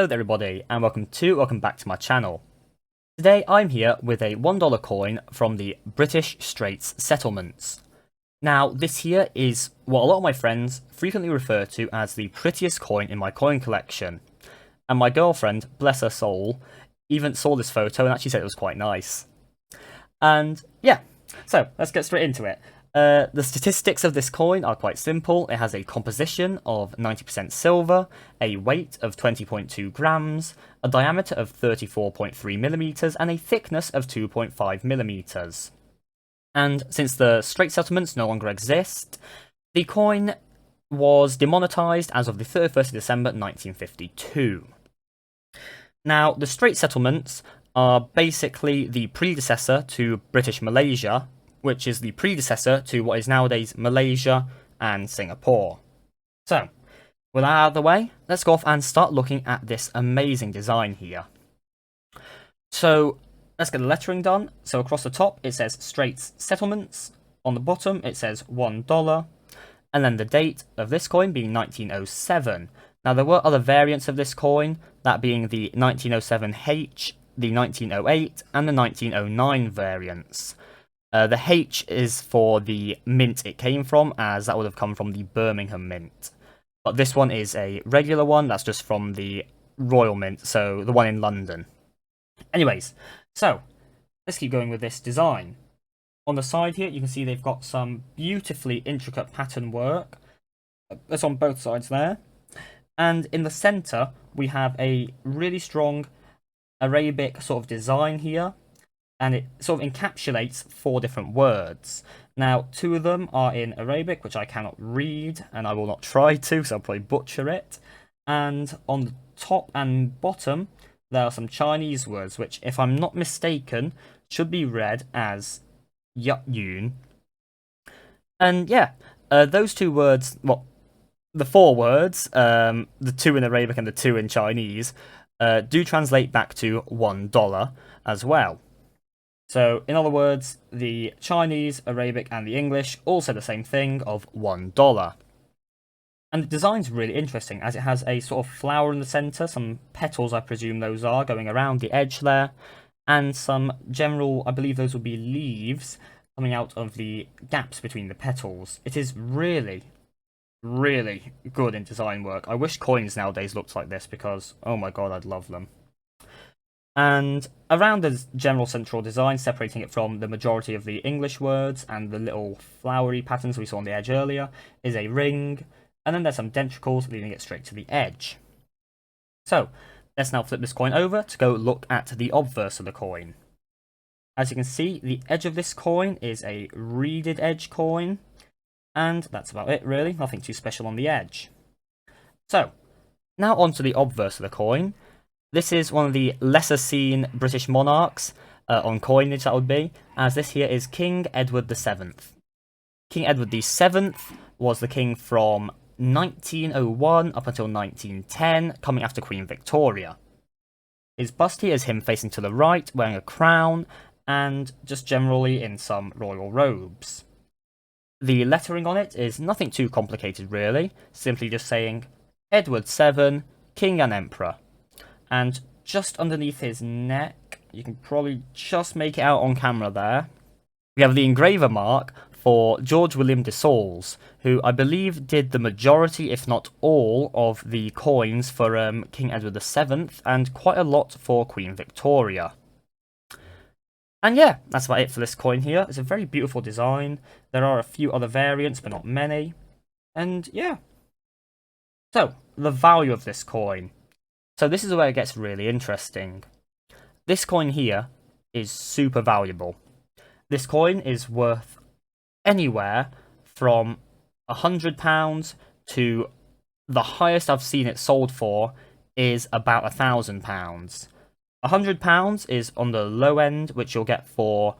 Hello there everybody, and welcome back to my channel. Today I'm here with a $1 coin from the British Straits Settlements. Now this here is what a lot of my friends frequently refer to as the prettiest coin in my coin collection. And my girlfriend, bless her soul, even saw this photo and actually said it was quite nice. And yeah, so let's get straight into it. The statistics of this coin are quite simple. It has a composition of 90% silver, a weight of 20.2 grams, a diameter of 34.3 millimeters, and a thickness of 2.5 millimeters. And since the Straits Settlements no longer exist, the coin was demonetized as of the 31st of December 1952. Now, the Straits Settlements are basically the predecessor to British Malaysia, which is the predecessor to what is nowadays Malaysia and Singapore. So, with that out of the way, let's go off and start looking at this amazing design here. So, let's get the lettering done. So across the top it says Straits Settlements, on the bottom it says $1, and then the date of this coin being 1907. Now there were other variants of this coin, that being the 1907H, the 1908, and the 1909 variants. The H is for the mint it came from, as that would have come from the Birmingham Mint. But this one is a regular one, that's just from the Royal Mint, so the one in London. Anyways, so let's keep going with this design. On the side here, you can see they've got some beautifully intricate pattern work. That's on both sides there. And in the centre, we have a really strong Arabic sort of design here. And it sort of encapsulates 4 different words. Now, 2 of them are in Arabic, which I cannot read, and I will not try to, because I'll probably butcher it. And on the top and bottom, there are some Chinese words, which, if I'm not mistaken, should be read as Yun. And yeah, those 2 words, well, the 4 words, the 2 in Arabic and the 2 in Chinese, do translate back to $1 as well. So, in other words, the Chinese, Arabic, and the English all say the same thing of $1. And the design's really interesting, as it has a sort of flower in the centre, some petals I presume those are, going around the edge there, and some general, I believe those would be leaves, coming out of the gaps between the petals. It is really, really good in design work. I wish coins nowadays looked like this, because, oh my god, I'd love them. And around the general central design, separating it from the majority of the English words and the little flowery patterns we saw on the edge earlier, is a ring, and then there's some dentricles leading it straight to the edge. So, let's now flip this coin over to go look at the obverse of the coin. As you can see, the edge of this coin is a reeded edge coin, and that's about it really, nothing too special on the edge. So, now onto the obverse of the coin. This is one of the lesser seen British monarchs, on coinage that would be, as this here is King Edward VII. King Edward VII was the king from 1901 up until 1910, coming after Queen Victoria. His bust here is him facing to the right, wearing a crown, and just generally in some royal robes. The lettering on it is nothing too complicated really, simply just saying Edward VII, King and Emperor. And just underneath his neck, you can probably just make it out on camera there, we have the engraver mark for George William de Saules, who I believe did the majority, if not all, of the coins for King Edward VII, and quite a lot for Queen Victoria. And yeah, that's about it for this coin here. It's a very beautiful design. There are a few other variants, but not many. And yeah. So, the value of this coin. So this is where it gets really interesting. This coin here is super valuable. This coin is worth anywhere from £100 to the highest I've seen it sold for is about £1,000. £100 is on the low end, which you'll get for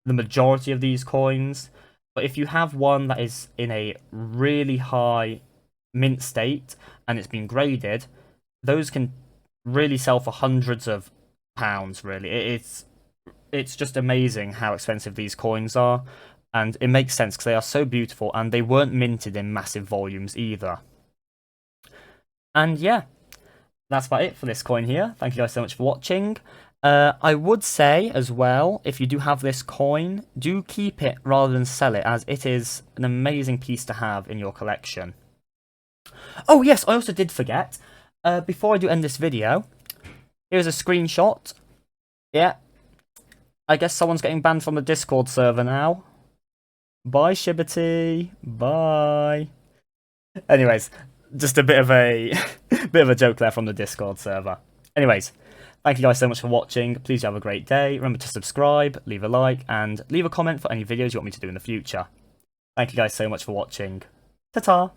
the majority of these coins. But if you have one that is in a really high mint state and it's been graded, those can really sell for hundreds of pounds, really. It's just amazing how expensive these coins are, and it makes sense because they are so beautiful and they weren't minted in massive volumes either. And yeah, that's about it for this coin here. Thank you guys so much for watching. I would say as well, if you do have this coin, do keep it rather than sell it, as it is an amazing piece to have in your collection. Oh yes, I also did forget, before I do end this video, here's a screenshot. Yeah, I guess someone's getting banned from the Discord server now. Bye, Shibbity. Bye. Anyways, just a bit of a bit of a joke there from the Discord server. Anyways, thank you guys so much for watching. Please have a great day. Remember to subscribe, leave a like, and leave a comment for any videos you want me to do in the future. Thank you guys so much for watching. Ta-ta!